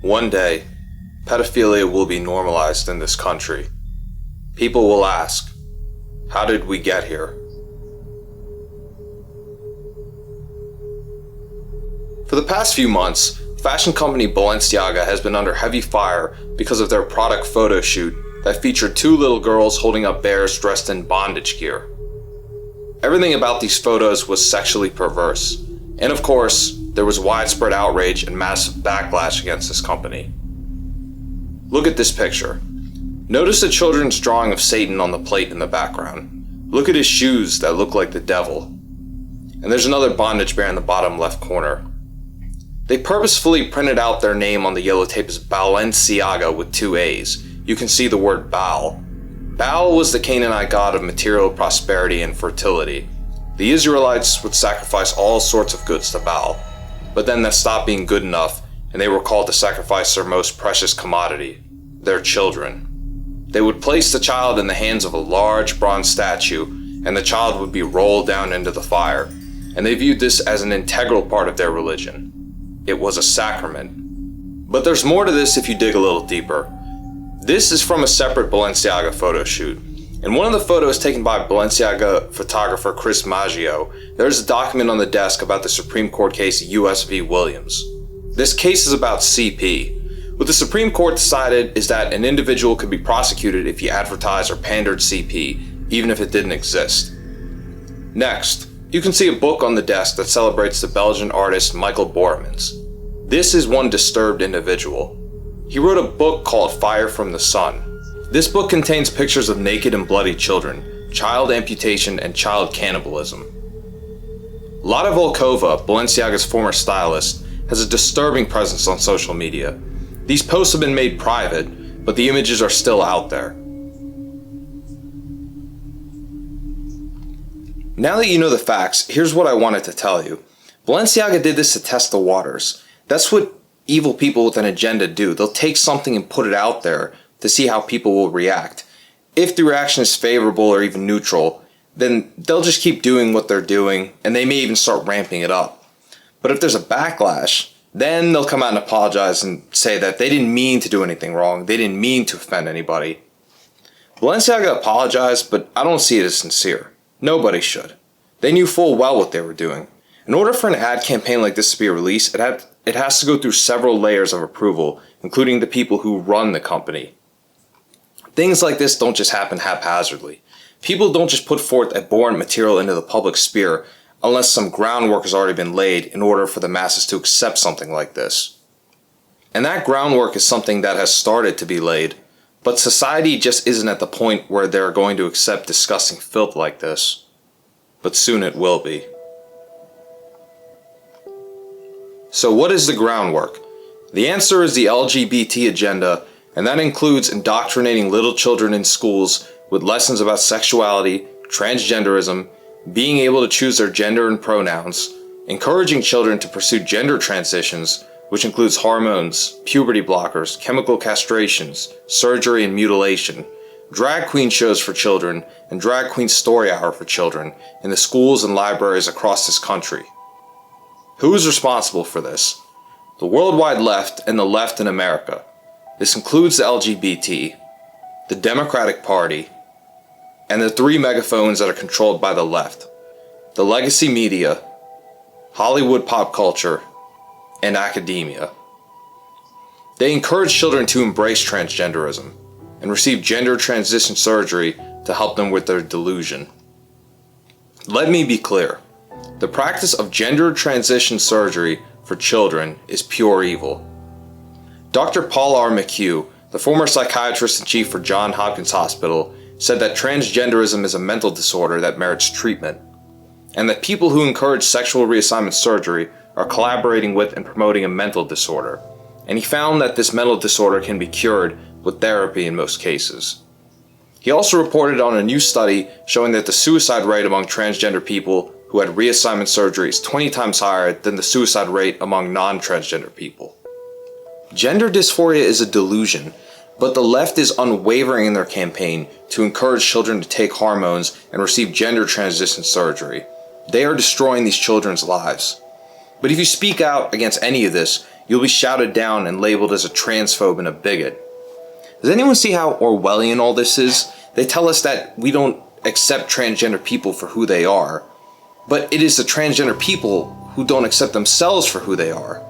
One day, pedophilia will be normalized in this country. People will ask, how did we get here? For the past few months, fashion company Balenciaga has been under heavy fire because of their product photo shoot that featured two little girls holding up bears dressed in bondage gear. Everything about these photos was sexually perverse, and of course, there was widespread outrage and massive backlash against this company. Look at this picture. Notice the children's drawing of Satan on the plate in the background. Look at his shoes that look like the devil. And there's another bondage bear in the bottom left corner. They purposefully printed out their name on the yellow tape as Balenciaga with two A's. You can see the word Baal. Baal was the Canaanite god of material prosperity and fertility. The Israelites would sacrifice all sorts of goods to Baal, but then that stopped being good enough, and they were called to sacrifice their most precious commodity, their children. They would place the child in the hands of a large bronze statue, and the child would be rolled down into the fire, and they viewed this as an integral part of their religion. It was a sacrament. But there's more to this if you dig a little deeper. This is from a separate Balenciaga photo shoot. In one of the photos taken by Balenciaga photographer Chris Maggio, there's a document on the desk about the Supreme Court case US v. Williams. This case is about CP. What the Supreme Court decided is that an individual could be prosecuted if he advertised or pandered CP, even if it didn't exist. Next, you can see a book on the desk that celebrates the Belgian artist Michael Boremans. This is one disturbed individual. He wrote a book called Fire from the Sun. This book contains pictures of naked and bloody children, child amputation, and child cannibalism. Lada Volkova, Balenciaga's former stylist, has a disturbing presence on social media. These posts have been made private, but the images are still out there. Now that you know the facts, here's what I wanted to tell you. Balenciaga did this to test the waters. That's what evil people with an agenda do. They'll take something and put it out there to see how people will react. If the reaction is favorable or even neutral, then they'll just keep doing what they're doing, and they may even start ramping it up. But if there's a backlash, then they'll come out and apologize and say that they didn't mean to do anything wrong, they didn't mean to offend anybody. Balenciaga apologized, but I don't see it as sincere. Nobody should. They knew full well what they were doing. In order for an ad campaign like this to be released, it has to go through several layers of approval, including the people who run the company. Things like this don't just happen haphazardly. People don't just put forth abhorrent material into the public sphere unless some groundwork has already been laid in order for the masses to accept something like this. And that groundwork is something that has started to be laid, but society just isn't at the point where they're going to accept disgusting filth like this. But soon it will be. So what is the groundwork? The answer is the LGBT agenda, and that includes indoctrinating little children in schools with lessons about sexuality, transgenderism, being able to choose their gender and pronouns, encouraging children to pursue gender transitions, which includes hormones, puberty blockers, chemical castrations, surgery and mutilation, drag queen shows for children, and drag queen story hour for children in the schools and libraries across this country. Who is responsible for this? The worldwide left and the left in America. This includes the LGBT, the Democratic Party, and the three megaphones that are controlled by the left: the legacy media, Hollywood pop culture, and academia. They encourage children to embrace transgenderism and receive gender transition surgery to help them with their delusion. Let me be clear. The practice of gender transition surgery for children is pure evil. Dr. Paul R. McHugh, the former psychiatrist-in-chief for Johns Hopkins Hospital, said that transgenderism is a mental disorder that merits treatment, and that people who encourage sexual reassignment surgery are collaborating with and promoting a mental disorder, and he found that this mental disorder can be cured with therapy in most cases. He also reported on a new study showing that the suicide rate among transgender people who had reassignment surgery is 20 times higher than the suicide rate among non-transgender people. Gender dysphoria is a delusion, but the left is unwavering in their campaign to encourage children to take hormones and receive gender transition surgery. They are destroying these children's lives. But if you speak out against any of this, you'll be shouted down and labeled as a transphobe and a bigot. Does anyone see how Orwellian all this is? They tell us that we don't accept transgender people for who they are, but it is the transgender people who don't accept themselves for who they are.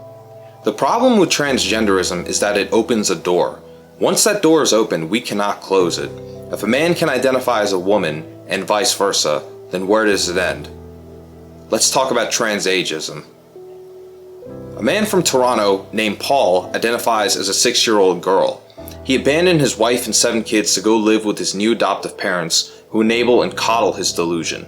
The problem with transgenderism is that it opens a door. Once that door is open, we cannot close it. If a man can identify as a woman, and vice versa, then where does it end? Let's talk about transageism. A man from Toronto named Paul identifies as a 6-year-old girl. He abandoned his wife and 7 kids to go live with his new adoptive parents, who enable and coddle his delusion.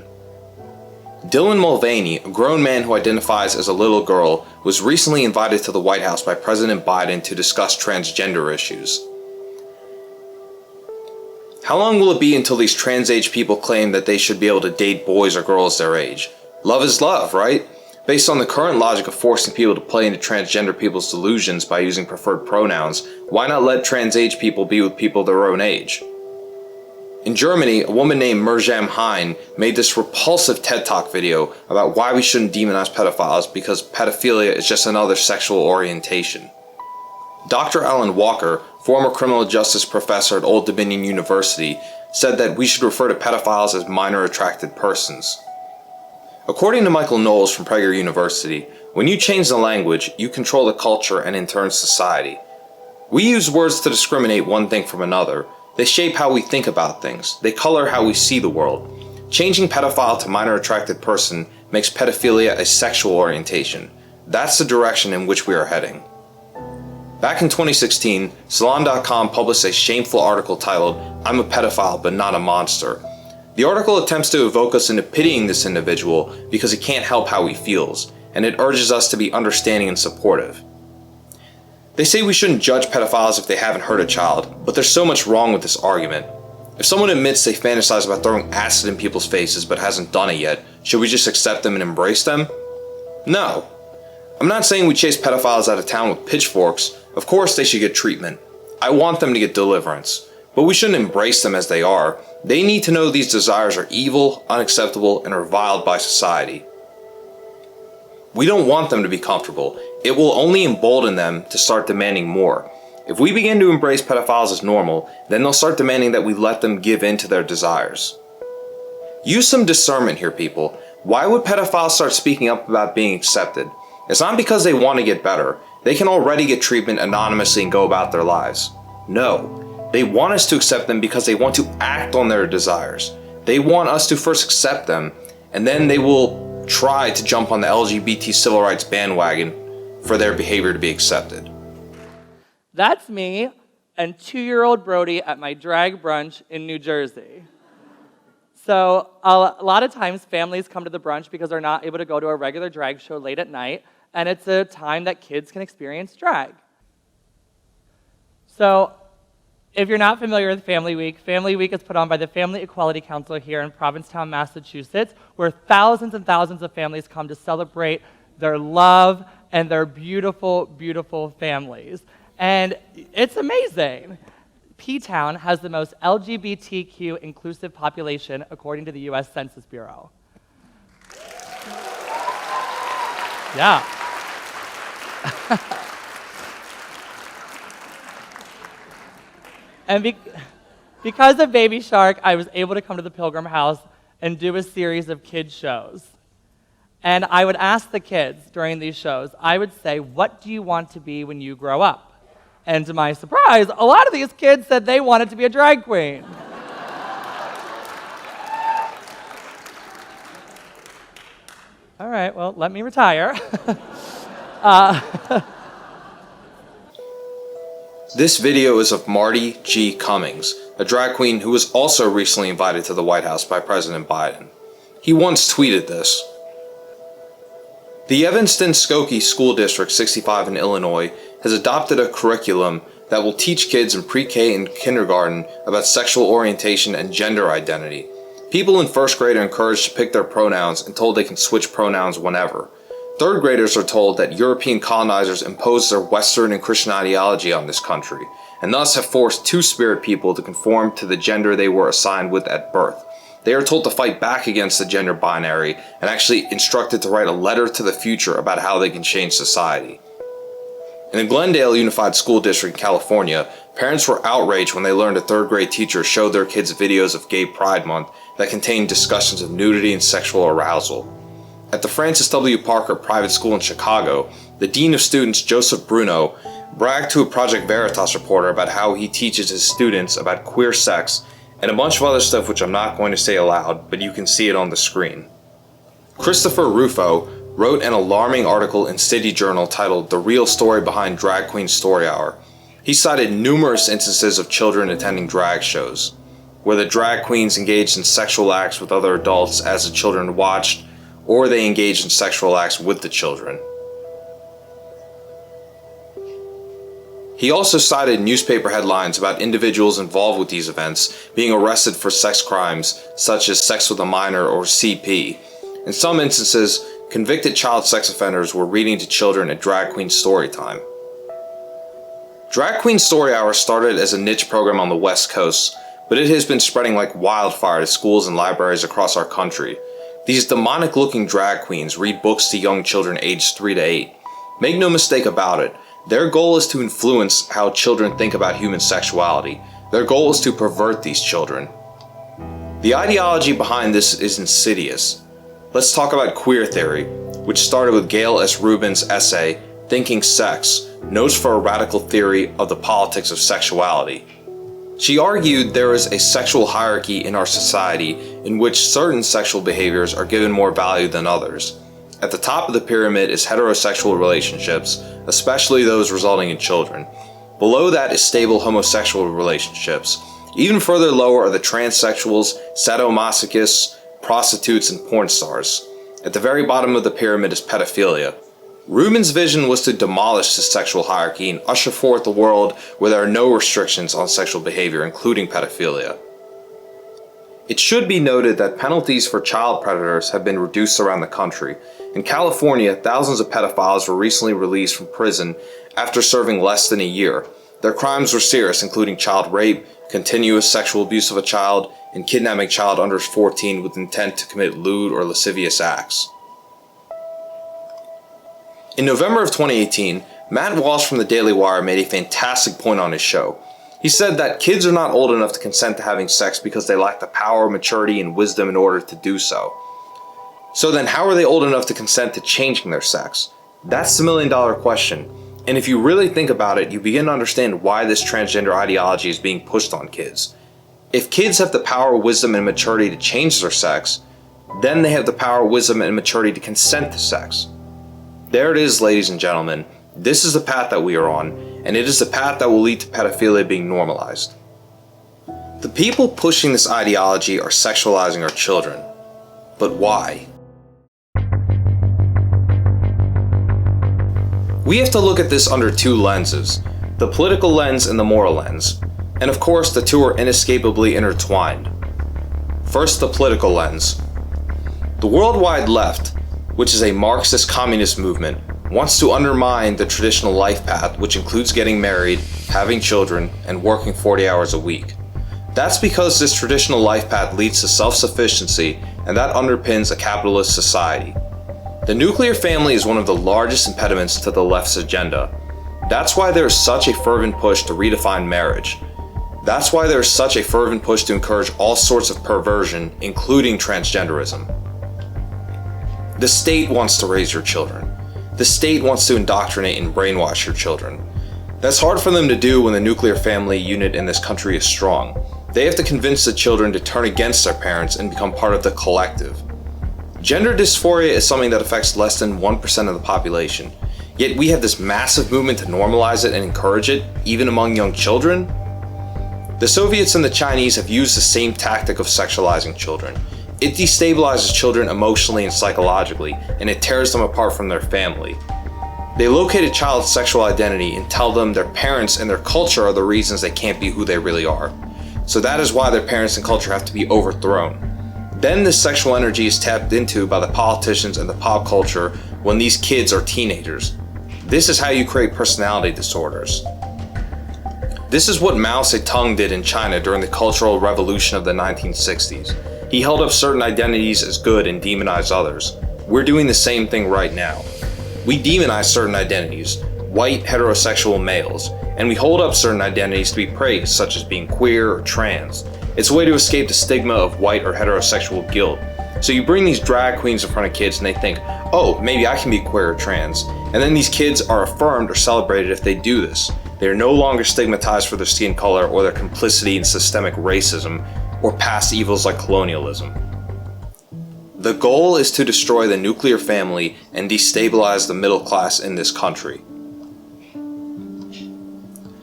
Dylan Mulvaney, a grown man who identifies as a little girl, was recently invited to the White House by President Biden to discuss transgender issues. How long will it be until these trans-age people claim that they should be able to date boys or girls their age? Love is love, right? Based on the current logic of forcing people to play into transgender people's delusions by using preferred pronouns, why not let trans-age people be with people their own age? In Germany, a woman named Mirjam Hein made this repulsive TED Talk video about why we shouldn't demonize pedophiles because pedophilia is just another sexual orientation. Dr. Alan Walker, former criminal justice professor at Old Dominion University, said that we should refer to pedophiles as minor attracted persons. According to Michael Knowles from Prager University, when you change the language, you control the culture and in turn society. We use words to discriminate one thing from another. They shape how we think about things. They color how we see the world. Changing pedophile to minor attracted person makes pedophilia a sexual orientation. That's the direction in which we are heading. Back in 2016, Salon.com published a shameful article titled, "I'm a pedophile but not a monster." The article attempts to evoke us into pitying this individual because he can't help how he feels, and it urges us to be understanding and supportive. They say we shouldn't judge pedophiles if they haven't hurt a child, but there's so much wrong with this argument. If someone admits they fantasize about throwing acid in people's faces but hasn't done it yet, should we just accept them and embrace them? No. I'm not saying we chase pedophiles out of town with pitchforks. Of course they should get treatment. I want them to get deliverance. But we shouldn't embrace them as they are. They need to know these desires are evil, unacceptable, and reviled by society. We don't want them to be comfortable. It will only embolden them to start demanding more. If we begin to embrace pedophiles as normal, then they'll start demanding that we let them give in to their desires. Use some discernment here, people. Why would pedophiles start speaking up about being accepted? It's not because they want to get better. They can already get treatment anonymously and go about their lives. No, they want us to accept them because they want to act on their desires. They want us to first accept them, and then they will try to jump on the LGBT civil rights bandwagon for their behavior to be accepted. That's me and 2-year-old Brody at my drag brunch in New Jersey. So a lot of times families come to the brunch because they're not able to go to a regular drag show late at night, and it's a time that kids can experience drag. So if you're not familiar with Family Week is put on by the Family Equality Council here in Provincetown, Massachusetts, where thousands and thousands of families come to celebrate their love and their beautiful, beautiful families. And it's amazing. P-Town has the most LGBTQ inclusive population according to the US Census Bureau. Yeah. And because of Baby Shark, I was able to come to the Pilgrim House and do a series of kids shows. And I would ask the kids during these shows, I would say, what do you want to be when you grow up? And to my surprise, a lot of these kids said they wanted to be a drag queen. All right, well, let me retire. This video is of Marty G. Cummings, a drag queen who was also recently invited to the White House by President Biden. He once tweeted this: "The Evanston-Skokie School District 65 in Illinois has adopted a curriculum that will teach kids in pre-K and kindergarten about sexual orientation and gender identity. People in first grade are encouraged to pick their pronouns and told they can switch pronouns whenever. Third graders are told that European colonizers imposed their Western and Christian ideology on this country, and thus have forced two-spirit people to conform to the gender they were assigned with at birth. They are told to fight back against the gender binary and actually instructed to write a letter to the future about how they can change society. In the Glendale Unified School District in California, parents were outraged when they learned a third-grade teacher showed their kids videos of Gay Pride Month that contained discussions of nudity and sexual arousal. At the Francis W. Parker Private School in Chicago, the Dean of Students, Joseph Bruno, bragged to a Project Veritas reporter about how he teaches his students about queer sex and a bunch of other stuff which I'm not going to say aloud, but you can see it on the screen. Christopher Rufo wrote an alarming article in City Journal titled "The Real Story Behind Drag Queen Story Hour." He cited numerous instances of children attending drag shows, where the drag queens engaged in sexual acts with other adults as the children watched, or they engaged in sexual acts with the children. He also cited newspaper headlines about individuals involved with these events being arrested for sex crimes such as sex with a minor or CP. In some instances, convicted child sex offenders were reading to children at Drag Queen Story Time. Drag Queen Story Hour started as a niche program on the West Coast, but it has been spreading like wildfire to schools and libraries across our country. These demonic-looking drag queens read books to young children aged 3 to 8. Make no mistake about it, their goal is to influence how children think about human sexuality. Their goal is to pervert these children. The ideology behind this is insidious. Let's talk about queer theory, which started with Gail S. Rubin's essay, Thinking Sex, Notes for a Radical Theory of the Politics of Sexuality. She argued there is a sexual hierarchy in our society in which certain sexual behaviors are given more value than others. At the top of the pyramid is heterosexual relationships, especially those resulting in children. Below that is stable homosexual relationships. Even further lower are the transsexuals, sadomasochists, prostitutes, and porn stars. At the very bottom of the pyramid is pedophilia. Rubin's vision was to demolish this sexual hierarchy and usher forth a world where there are no restrictions on sexual behavior, including pedophilia. It should be noted that penalties for child predators have been reduced around the country. In California, thousands of pedophiles were recently released from prison after serving less than a year. Their crimes were serious, including child rape, continuous sexual abuse of a child, and kidnapping a child under 14 with intent to commit lewd or lascivious acts. In November of 2018, Matt Walsh from the Daily Wire made a fantastic point on his show. He said that kids are not old enough to consent to having sex because they lack the power, maturity, and wisdom in order to do so. So then how are they old enough to consent to changing their sex? That's the million-dollar question. And if you really think about it, you begin to understand why this transgender ideology is being pushed on kids. If kids have the power, wisdom, and maturity to change their sex, then they have the power, wisdom, and maturity to consent to sex. There it is, ladies and gentlemen. This is the path that we are on, and it is the path that will lead to pedophilia being normalized. The people pushing this ideology are sexualizing our children. But why? We have to look at this under two lenses, the political lens and the moral lens. And of course, the two are inescapably intertwined. First, the political lens. The worldwide left, which is a Marxist communist movement, wants to undermine the traditional life path, which includes getting married, having children, and working 40 hours a week. That's because this traditional life path leads to self-sufficiency, and that underpins a capitalist society. The nuclear family is one of the largest impediments to the left's agenda. That's why there is such a fervent push to redefine marriage. That's why there is such a fervent push to encourage all sorts of perversion, including transgenderism. The state wants to raise your children. The state wants to indoctrinate and brainwash your children. That's hard for them to do when the nuclear family unit in this country is strong. They have to convince the children to turn against their parents and become part of the collective. Gender dysphoria is something that affects less than 1% of the population, yet we have this massive movement to normalize it and encourage it, even among young children. The Soviets and the Chinese have used the same tactic of sexualizing children. It destabilizes children emotionally and psychologically, and it tears them apart from their family. They locate a child's sexual identity and tell them their parents and their culture are the reasons they can't be who they really are. So that is why their parents and culture have to be overthrown. Then this sexual energy is tapped into by the politicians and the pop culture when these kids are teenagers. This is how you create personality disorders. This is what Mao Zedong did in China during the Cultural Revolution of the 1960s. He held up certain identities as good and demonized others. We're doing the same thing right now. We demonize certain identities. white heterosexual males, and we hold up certain identities to be praised, such as being queer or trans. It's a way to escape the stigma of white or heterosexual guilt. So you bring these drag queens in front of kids and they think, oh, maybe I can be queer or trans. And then these kids are affirmed or celebrated if they do this. They are no longer stigmatized for their skin color or their complicity in systemic racism or past evils like colonialism. The goal is to destroy the nuclear family and destabilize the middle class in this country.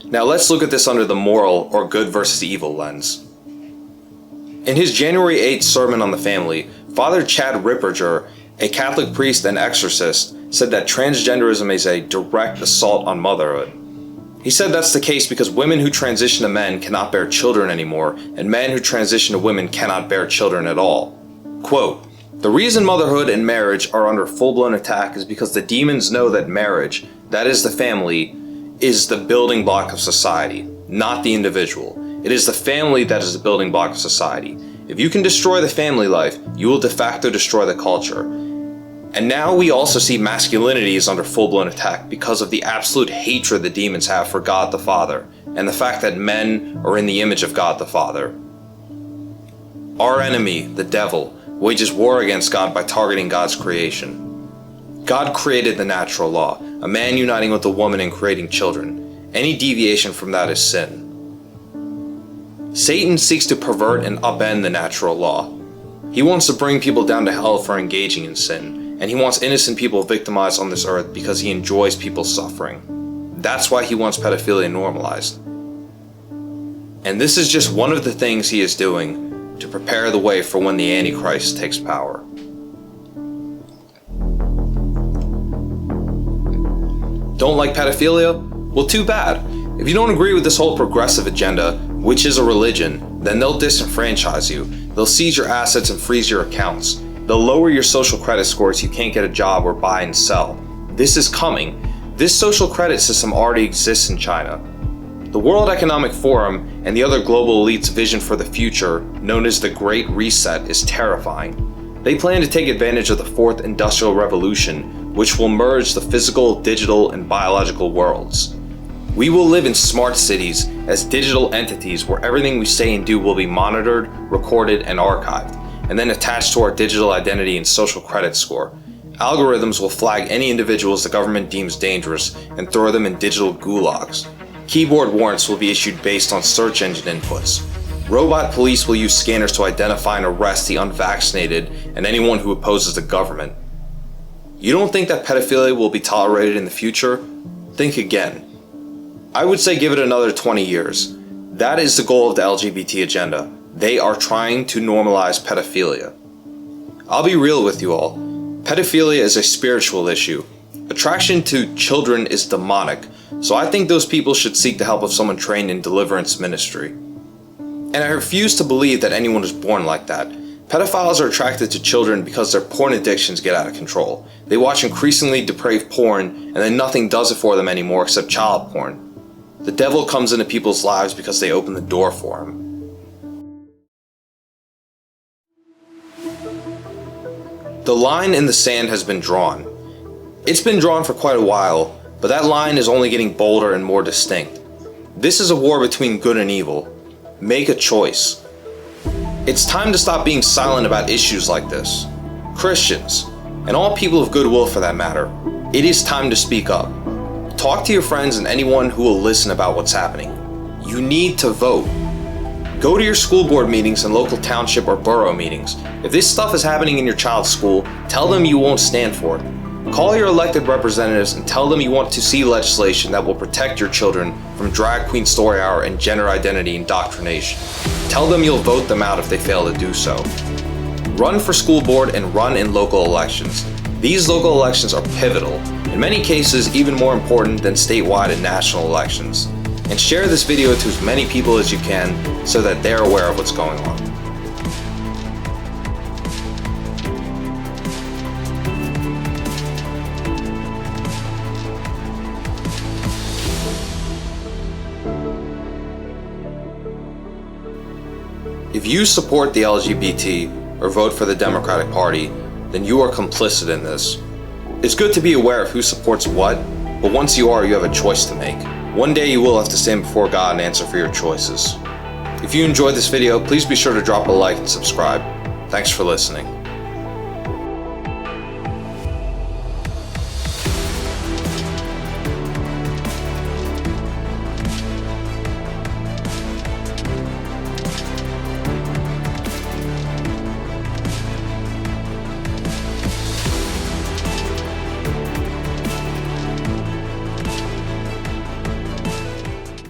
Now let's look at this under the moral or good versus evil lens. In his January 8th sermon on the family, Father Chad Ripperger, a Catholic priest and exorcist, said that transgenderism is a direct assault on motherhood. He said that's the case because women who transition to men cannot bear children anymore, and men who transition to women cannot bear children at all. Quote, "The reason motherhood and marriage are under full-blown attack is because the demons know that marriage, that is the family, is the building block of society, not the individual. It is the family that is the building block of society. If you can destroy the family life, you will de facto destroy the culture." And now we also see masculinity is under full-blown attack because of the absolute hatred the demons have for God the Father, and the fact that men are in the image of God the Father. Our enemy, the devil, wages war against God by targeting God's creation. God created the natural law, a man uniting with a woman and creating children. Any deviation from that is sin. Satan seeks to pervert and upend the natural law. He wants to bring people down to hell for engaging in sin, and he wants innocent people victimized on this earth because he enjoys people suffering. That's why he wants pedophilia normalized. And this is just one of the things he is doing to prepare the way for when the Antichrist takes power. Don't like pedophilia? Well, too bad. If you don't agree with this whole progressive agenda, which is a religion, then they'll disenfranchise you. They'll seize your assets and freeze your accounts. They'll lower your social credit score so you can't get a job or buy and sell. This is coming. This social credit system already exists in China. The World Economic Forum and the other global elites' vision for the future, known as the Great Reset, is terrifying. They plan to take advantage of the Fourth Industrial Revolution, which will merge the physical, digital, and biological worlds. We will live in smart cities as digital entities where everything we say and do will be monitored, recorded, and archived, and then attached to our digital identity and social credit score. Algorithms will flag any individuals the government deems dangerous and throw them in digital gulags. Keyboard warrants will be issued based on search engine inputs. Robot police will use scanners to identify and arrest the unvaccinated and anyone who opposes the government. You don't think that pedophilia will be tolerated in the future? Think again. I would say give it another 20 years. That is the goal of the LGBT agenda. They are trying to normalize pedophilia. I'll be real with you all. Pedophilia is a spiritual issue. Attraction to children is demonic, so I think those people should seek the help of someone trained in deliverance ministry. And I refuse to believe that anyone is born like that. Pedophiles are attracted to children because their porn addictions get out of control. They watch increasingly depraved porn, and then nothing does it for them anymore except child porn. The devil comes into people's lives because they open the door for him. The line in the sand has been drawn. It's been drawn for quite a while, but that line is only getting bolder and more distinct. This is a war between good and evil. Make a choice. It's time to stop being silent about issues like this. Christians, and all people of goodwill for that matter, it is time to speak up. Talk to your friends and anyone who will listen about what's happening. You need to vote. Go to your school board meetings and local township or borough meetings. If this stuff is happening in your child's school, tell them you won't stand for it. Call your elected representatives and tell them you want to see legislation that will protect your children from drag queen story hour and gender identity indoctrination. Tell them you'll vote them out if they fail to do so. Run for school board and run in local elections. These local elections are pivotal, in many cases even more important than statewide and national elections. And share this video to as many people as you can so that they're aware of what's going on. If you support the LGBT or vote for the Democratic Party, then you are complicit in this. It's good to be aware of who supports what, But once you are, you have a choice to make. One day you will have to stand before God and answer for your choices. If you enjoyed this video, please be sure to drop a like and subscribe. Thanks for listening.